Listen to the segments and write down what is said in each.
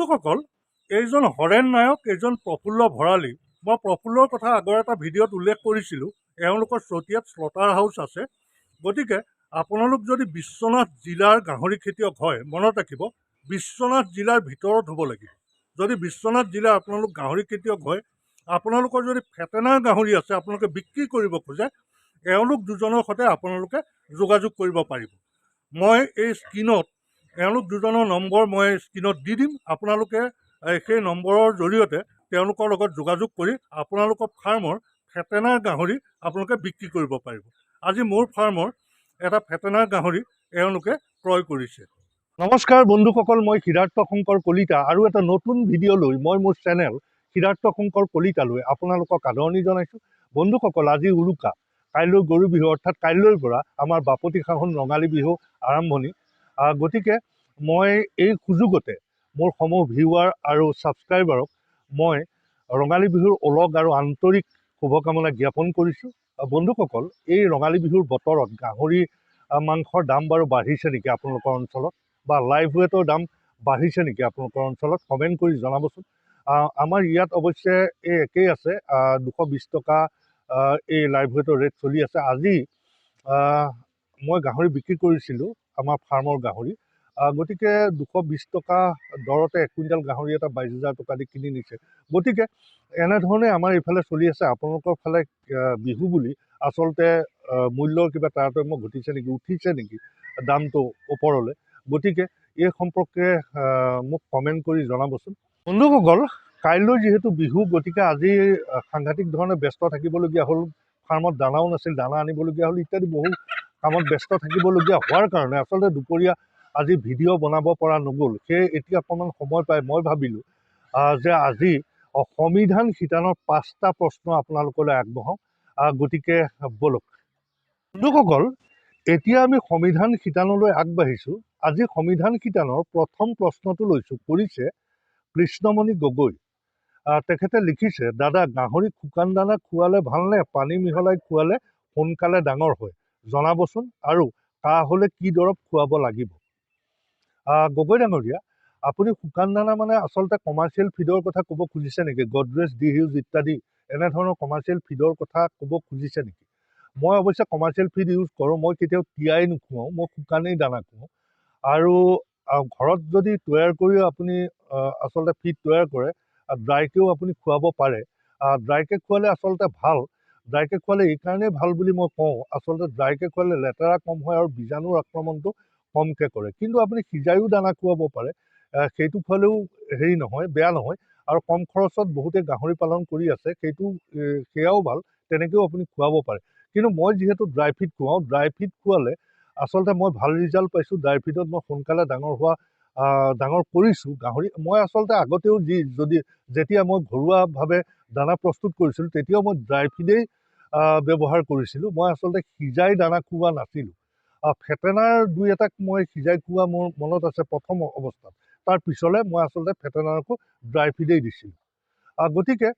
বন্ধুসকল, এইজন হৰেণ নায়ক, এইজন প্ৰফুল্ল ভৰালী। মই প্ৰফুল্লৰ কথা আগৰ এটা ভিডিঅ'ত উল্লেখ কৰিছিলোঁ। এওঁলোকৰ চতিয়াত স্লটাৰ হাউচ আছে। গতিকে আপোনালোক যদি বিশ্বনাথ জিলাৰ গাহৰি খেতিয়ক হয়, মনত ৰাখিব বিশ্বনাথ জিলাৰ ভিতৰত হ'ব লাগিব। যদি বিশ্বনাথ জিলাৰ আপোনালোক গাহৰি খেতিয়ক হয়, আপোনালোকৰ যদি ফেটেনাৰ গাহৰি আছে, আপোনালোকে বিক্ৰী কৰিব খোজে, এওঁলোক দুজনৰ সৈতে আপোনালোকে যোগাযোগ কৰিব পাৰিব। মই এই স্ক্ৰীনত এওঁলোক দুজনৰ নম্বৰ মই স্ক্ৰীনত দি দিম। আপোনালোকে সেই নম্বৰৰ জৰিয়তে তেওঁলোকৰ লগত যোগাযোগ কৰি আপোনালোকৰ ফাৰ্মৰ ফেটেনাৰ গাহৰি আপোনালোকে বিক্ৰী কৰিব পাৰিব। আজি মোৰ ফাৰ্মৰ এটা ফেটেনাৰ গাহৰি এওঁলোকে ক্ৰয় কৰিছে। নমস্কাৰ বন্ধুসকল, মই সিদ্ধাৰ্থ শংকৰ কলিতা আৰু এটা নতুন ভিডিঅ' লৈ মই মোৰ চেনেল সিদ্ধাৰ্থ শংকৰ কলিতালৈ আপোনালোকক আদৰণি জনাইছোঁ। বন্ধুসকল, আজি উৰুকা, কাইলৈ গৰু বিহু, অৰ্থাৎ কাইলৈৰ পৰা আমাৰ বাপতি সাহোন ৰঙালী বিহু আৰম্ভণি। গতিকে মই এই সুযোগতে মোৰ সমূহ ভিউৱাৰ আৰু ছাবস্ক্ৰাইবাৰক মই ৰঙালী বিহুৰ ওলগ আৰু আন্তৰিক শুভকামনা জ্ঞাপন কৰিছোঁ। বন্ধুসকল, এই ৰঙালী বিহুৰ বতৰত গাহৰি মাংসৰ দাম বাৰু বাঢ়িছে নেকি আপোনালোকৰ অঞ্চলত, বা লাইভ ৱেটৰ দাম বাঢ়িছে নেকি আপোনালোকৰ অঞ্চলত? কমেণ্ট কৰি জনাবচোন। আমাৰ ইয়াত অৱশ্যে এই একেই আছে, 220 টকা এই লাইভ ৱেটৰ ৰেট চলি আছে। আজি মই গাহৰি বিক্ৰী কৰিছিলোঁ, আমাৰ ফাৰ্মৰ গাহৰি। গতিকে 220 টকা দৰতে 1 কুইণ্টেল গাহৰি এটা 22,000 টকা দি কিনি নিছে। গতিকে এনেধৰণে আমাৰ এইফালে চলি আছে। আপোনালোকৰ ফালে বিহু বুলি আচলতে মূল্যৰ কিবা তাৰতম্য ঘটিছে নেকি, উঠিছে নেকি দামটো ওপৰলৈ? গতিকে এই সম্পৰ্কে মোক কমেণ্ট কৰি জনাবচোন। বন্ধুসকল, কাইলৈ যিহেতু বিহু, গতিকে আজি সাংঘাতিক ধৰণে ব্যস্ত থাকিবলগীয়া হ'ল। ফাৰ্মত দানাও নাছিল, দানা আনিবলগীয়া হ'ল, ইত্যাদি বহু কামত ব্যস্ত থাকিবলগীয়া হোৱাৰ কাৰণে আচলতে দুপৰীয়া আজি ভিডিঅ' বনাব পৰা নগ'ল। সেয়ে এতিয়া অকণমান সময় পাই মই ভাবিলোঁ যে আজি সংবিধান শিতানৰ 5টা প্ৰশ্ন আপোনালোকলৈ আগবঢ়াওঁ। গতিকে বলক বন্ধুসকল, এতিয়া আমি সংবিধান শিতানলৈ আগবাঢ়িছোঁ। আজি সংবিধান শিতানৰ প্ৰথম প্ৰশ্নটো লৈছোঁ, কৰিছে কৃষ্ণমণি গগৈ। তেখেতে লিখিছে, দাদা, গাহৰিক শুকান দানা খোৱালে ভালনে পানী মিহলাই খোৱালে সোনকালে ডাঙৰ হয়? জনাবচোন। আৰু কাহ হ'লে কি দৰৱ খুৱাব লাগিব? গগৈ ডাঙৰীয়া, আপুনি শুকান দানা মানে আচলতে কমাৰ্চিয়েল ফিডৰ কথা ক'ব খুজিছে নেকি? গডৰেজ, ডি হিউজ ইত্যাদি এনেধৰণৰ কমাৰ্চিয়েল ফিডৰ কথা ক'ব খুজিছে নেকি? মই অৱশ্যে কমাৰ্চিয়েল ফিড ইউজ কৰোঁ। মই কেতিয়াও তিয়াই নোখুৱাওঁ, মই শুকানেই দানা খুৱাওঁ। আৰু ঘৰত যদি তৈয়াৰ কৰিও আপুনি আচলতে ফিড তৈয়াৰ কৰে, ড্ৰাইকেও আপুনি খুৱাব পাৰে। ড্ৰাইকে খোৱালে আচলতে ভাল। ড্ৰাইকে খোৱালে এইকাৰণেই ভাল বুলি মই কওঁ, আচলতে ড্ৰাইকে খোৱালে লেতেৰা কম হয় আৰু বীজাণুৰ আক্ৰমণটো কমকৈ কৰে। কিন্তু আপুনি সিজাইও দানা খুৱাব পাৰে, সেইটো খোৱালেও হেৰি নহয়, বেয়া নহয়। আৰু কম খৰচত বহুতে গাহৰি পালন কৰি আছে, সেয়াও ভাল, তেনেকৈও আপুনি খুৱাব পাৰে। কিন্তু মই যিহেতু ড্ৰাই ফিড খুৱাওঁ, ড্ৰাই ফিড খোৱালে আচলতে মই ভাল ৰিজাল্ট পাইছোঁ। ড্ৰাই ফিডত মই সোনকালে ডাঙৰ কৰিছোঁ গাহৰি। মই আচলতে আগতেও যেতিয়া মই ঘৰুৱাভাৱে দানা প্ৰস্তুত কৰিছিলোঁ, তেতিয়াও মই ড্ৰাই ফিডেই ব্যৱহাৰ কৰিছিলোঁ। মই আচলতে সিজাই দানা খুওৱা নাছিলোঁ। ফেটেনাৰ দুই এটাক মই সিজাই খুওৱা মোৰ মনত আছে প্ৰথম অৱস্থাত। তাৰ পিছলৈ মই আচলতে ফেটেনাৰকো ড্ৰাই ফিডেই দিছিলোঁ। গতিকে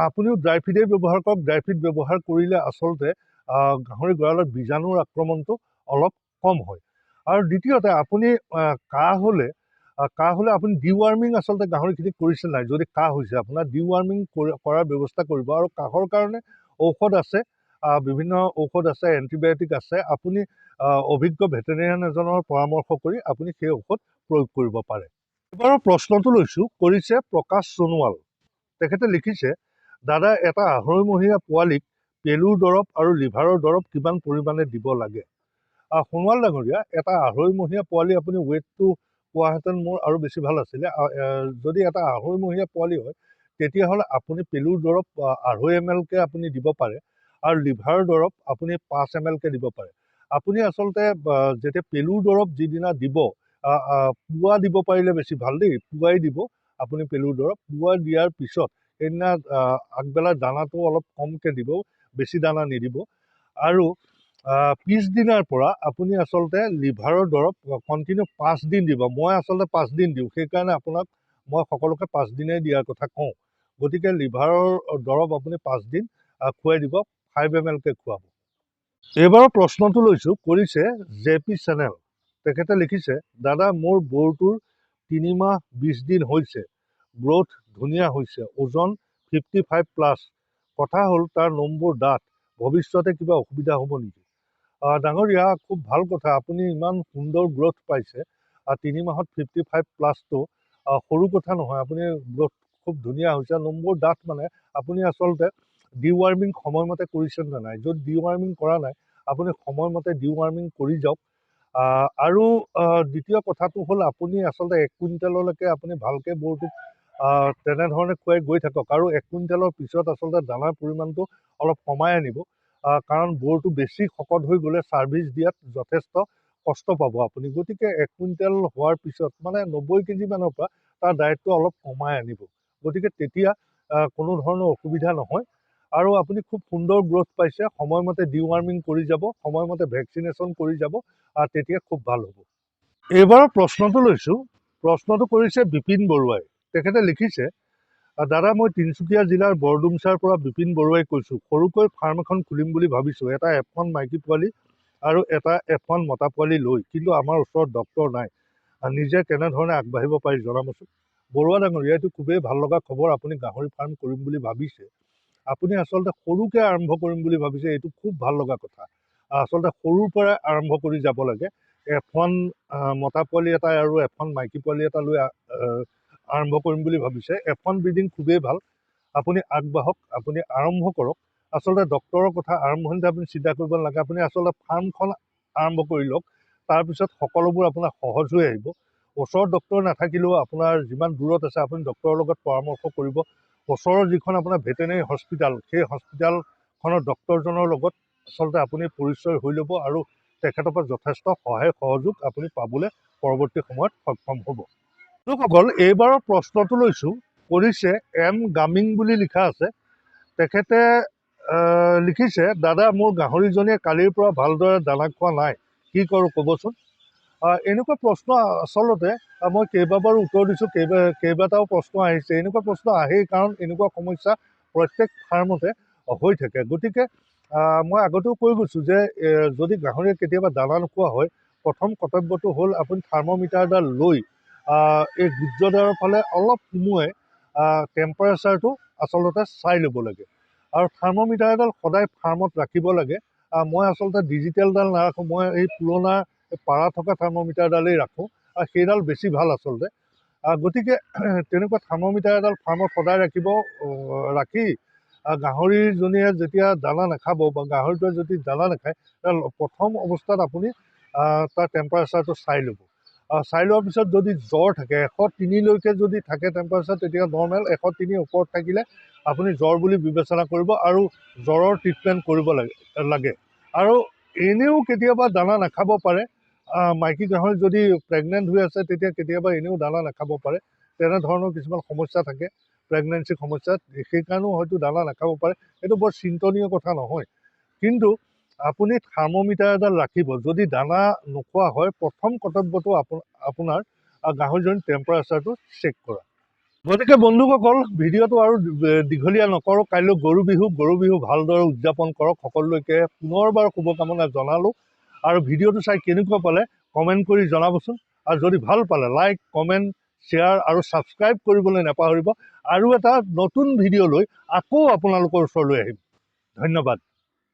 আপুনিও ড্ৰাই ফিডেই ব্যৱহাৰ কৰক। ড্ৰাই ফিড ব্যৱহাৰ কৰিলে আচলতে গাহৰি গঁৰালত বীজাণুৰ আক্ৰমণটো অলপ কম হয়। আৰু দ্বিতীয়তে, আপুনি কাহ হ'লে আপুনি ডিৱাৰ্মিং আচলতে গাহৰিখিনিক কৰিছে নাই? যদি কাহ হৈছে আপোনাৰ, ডিৱাৰ্মিং কৰাৰ ব্যৱস্থা কৰিব। আৰু কাহৰ কাৰণে ঔষধ আছে, বিভিন্ন ঔষধ আছে, এণ্টিবায়'টিক আছে। আপুনি অভিজ্ঞ ভেটেৰিনেৰিয়ান এজনৰ পৰামৰ্শ কৰি আপুনি সেই ঔষধ প্ৰয়োগ কৰিব পাৰে। এইবাৰৰ প্ৰশ্নটো লৈছোঁ, কৰিছে প্ৰকাশ সোণোৱাল। তেখেতে লিখিছে, দাদা, এটা 2.5 মহীয়া পোৱালিক পেলুৰ দৰৱ আৰু লিভাৰৰ দৰৱ কিমান পৰিমাণে দিব লাগে? সোণোৱাল ডাঙৰীয়া, এটা 2.5 মহীয়া পোৱালি আপুনি ৱেটটো পোৱাহেঁতেন মোৰ আৰু বেছি ভাল আছিলে। যদি এটা 2.5 মহীয়া পোৱালি হয়, তেতিয়াহ'লে আপুনি পেলুৰ দৰৱ 2.5 ml আপুনি দিব পাৰে, আৰু লিভাৰৰ দৰৱ আপুনি 5 ml দিব পাৰে। আপুনি আচলতে যেতিয়া পেলুৰ দৰৱ যিদিনা দিব, পুৱা দিব পাৰিলে বেছি ভাল দেই। পুৱাই দিব আপুনি পেলুৰ দৰৱ। পুৱা দিয়াৰ পিছত সেইদিনা আগবেলা দানাটো অলপ কমকৈ দিব, বেছি দানা নিদিব। আৰু পিছদিনাৰ পৰা আপুনি আচলতে লিভাৰৰ দৰৱ কণ্টিনিউ 5 দিন দিব। মই আচলতে 5 দিন দিওঁ, সেইকাৰণে আপোনাক মই সকলোকে 5 দিনেই দিয়াৰ কথা কওঁ। গতিকে লিভাৰৰ দৰৱ আপুনি 5 দিন খুৱাই দিব, 5 ml খুৱাব। এইবাৰৰ প্ৰশ্নটো লৈছোঁ, কৰিছে জে পি চেনেল। তেখেতে লিখিছে, দাদা, মোৰ বৰটোৰ 3 মাহ 20 দিন হৈছে, গ্ৰোথ ধুনীয়া হৈছে, ওজন 55+। কথা হ'ল তাৰ নম্বৰ দাঁত, ভৱিষ্যতে কিবা অসুবিধা হ'ব নেকি? ডাঙৰীয়া, খুব ভাল কথা, আপুনি ইমান সুন্দৰ গ্ৰোথ পাইছে। 3 মাহত 55+টো সৰু কথা নহয়, আপুনি গ্ৰোথ খুব ধুনীয়া হৈছে। নম্বৰ দাঁত মানে আপুনি আচলতে ডিৱাৰ্মিং সময়মতে কৰিছে নে নাই? য'ত ডিৱাৰ্মিং কৰা নাই, আপুনি সময়মতে ডিৱাৰ্মিং কৰি যাওক। আৰু দ্বিতীয় কথাটো হ'ল আপুনি আচলতে 1 কুইণ্টেললৈকে আপুনি ভালকৈ বৰটোক তেনেধৰণে খুৱাই গৈ থাকক। আৰু 1 কুইণ্টেলৰ পিছত আচলতে দানাৰ পৰিমাণটো অলপ কমাই আনিব, কাৰণ বৰটো বেছি শকত হৈ গ'লে ছাৰ্ভিচ দিয়াত যথেষ্ট কষ্ট পাব আপুনি। গতিকে 1 কুইণ্টেল হোৱাৰ পিছত মানে 90 কেজি মানৰ পৰা তাৰ ডায়েটটো অলপ কমাই আনিব। গতিকে তেতিয়া কোনো ধৰণৰ অসুবিধা নহয়। আৰু আপুনি খুব সুন্দৰ গ্ৰোথ পাইছে, সময়মতে ডিৱাৰ্মিং কৰি যাব, সময়মতে ভেকচিনেশ্যন কৰি যাব, তেতিয়া খুব ভাল হ'ব। এইবাৰৰ প্ৰশ্নটো লৈছোঁ, প্ৰশ্নটো কৰিছে বিপিন বৰুৱাই। তেখেতে লিখিছে, দাদা মই তিনিচুকীয়া জিলাৰ বৰডুমচাৰ পৰা বিপিন বৰুৱাই কৈছোঁ। সৰুকৈ ফাৰ্ম এখন খুলিম বুলি ভাবিছোঁ, এটা F1 মাইকী পোৱালি আৰু এটা F1 মতা পোৱালি লৈ, কিন্তু আমাৰ ওচৰত ডক্তৰ নাই। নিজে কেনেধৰণে আগবাঢ়িব পাৰি জনাবচোন। বৰুৱা ডাঙৰীয়া, এইটো খুবেই ভাল লগা খবৰ। আপুনি গাহৰি ফাৰ্ম কৰিম বুলি ভাবিছে, আপুনি আচলতে সৰুকৈ আৰম্ভ কৰিম বুলি ভাবিছে, এইটো খুব ভাল লগা কথা। আচলতে সৰুৰ পৰাই আৰম্ভ কৰি যাব লাগে। F1 মতা পোৱালি এটা আৰু F1 মাইকী পোৱালি এটা লৈ আৰম্ভ কৰিম বুলি ভাবিছে। F1 ব্ৰিডিং খুবেই ভাল, আপুনি আগবাঢ়ক, আপুনি আৰম্ভ কৰক। আচলতে ডক্তৰৰ কথা আৰম্ভণিতে আপুনি চিন্তা কৰিব নালাগে, আপুনি আচলতে ফাৰ্মখন আৰম্ভ কৰি লওক, তাৰপিছত সকলোবোৰ আপোনাৰ সহজ হৈ আহিব। ওচৰত ডক্তৰ নাথাকিলেও আপোনাৰ যিমান দূৰত আছে আপুনি ডক্তৰৰ লগত পৰামৰ্শ কৰিব। ওচৰৰ যিখন আপোনাৰ ভেটেনেৰি হস্পিটেল, সেই হস্পিটেলখনৰ ডক্তৰজনৰ লগত আচলতে আপুনি পৰিচয় হৈ ল'ব আৰু তেখেতৰ পৰা যথেষ্ট সহায় সহযোগ আপুনি পাবলৈ পৰৱৰ্তী সময়ত সক্ষম হ'ব। লোকসকল, এইবাৰৰ প্ৰশ্নটো লৈছোঁ, কৰিছে M গামিং বুলি লিখা আছে। তেখেতে লিখিছে, দাদা মোৰ গাহৰিজনীয়ে কালিৰ পৰা ভালদৰে দানা খোৱা নাই, কি কৰোঁ ক'বচোন। এনেকুৱা প্ৰশ্ন আচলতে মই কেইবাবাৰো উত্তৰ দিছোঁ, কেইবাটাও প্ৰশ্ন আহিছে। এনেকুৱা প্ৰশ্ন আহেই, কাৰণ এনেকুৱা সমস্যা প্ৰত্যেক ফাৰ্মতে হৈ থাকে। গতিকে মই আগতেও কৈ গৈছোঁ যে যদি গাহৰিয়ে কেতিয়াবা দানা নোখোৱা হয়, প্ৰথম কৰ্তব্যটো হ'ল আপুনি থাৰ্মোমিটাৰডাল লৈ এই সূৰ্যদাৰৰ ফালে অলপ সুমুৱাই টেম্পাৰেচাৰটো আচলতে চাই ল'ব লাগে। আৰু থাৰ্মোমিটাৰ এডাল সদায় ফাৰ্মত ৰাখিব লাগে। মই আচলতে ডিজিটেলডাল নাৰাখোঁ, মই এই পুৰণা পাৰা থকা থাৰ্মোমিটাৰডালেই ৰাখোঁ, আৰু সেইডাল বেছি ভাল আচলতে। গতিকে তেনেকুৱা থাৰ্মোমিটাৰ এডাল ফাৰ্মত সদায় ৰাখি গাহৰিজনীয়ে যেতিয়া দানা নাখাব বা গাহৰিটোৱে যদি দানা নাখায়, প্ৰথম অৱস্থাত আপুনি তাৰ টেম্পাৰেচাৰটো চাই ল'ব। চাই লোৱাৰ পিছত যদি জ্বৰ থাকে, 103লৈকে যদি থাকে টেম্পাৰেচাৰ, তেতিয়া নৰ্মেল। 103 ওপৰত থাকিলে আপুনি জ্বৰ বুলি বিবেচনা কৰিব আৰু জ্বৰৰ ট্ৰিটমেণ্ট কৰিব লাগে। আৰু এনেও কেতিয়াবা দানা নাখাব পাৰে, মাইকী গাহৰি যদি প্ৰেগনেণ্ট হৈ আছে তেতিয়া কেতিয়াবা এনেও দানা নাখাব পাৰে। তেনেধৰণৰ কিছুমান সমস্যা থাকে প্ৰেগনেঞ্চিৰ সমস্যাত, সেইকাৰণেও হয়তো দানা নাখাব পাৰে। এইটো বৰ চিন্তনীয় কথা নহয়, কিন্তু আপুনি থাৰ্মোমিটাৰ এডাল ৰাখিব। যদি দানা নোখোৱা হয়, প্ৰথম কৰ্তব্যটো আপোনাৰ গাহৰিজনীৰ টেম্পাৰেচাৰটো চেক কৰা। গতিকে বন্ধুসকল, ভিডিঅ'টো আৰু দীঘলীয়া নকৰোঁ। কাইলৈ গৰু বিহু ভালদৰে উদযাপন কৰক। সকলোকে পুনৰবাৰ শুভকামনা জনালোঁ। আৰু ভিডিঅ'টো চাই কেনেকুৱা পালে কমেণ্ট কৰি জনাবচোন। আৰু যদি ভাল পালে লাইক, কমেণ্ট, শ্বেয়াৰ আৰু ছাবস্ক্ৰাইব কৰিবলৈ নাপাহৰিব। আৰু এটা নতুন ভিডিঅ' লৈ আকৌ আপোনালোকৰ ওচৰলৈ আহিম। ধন্যবাদ।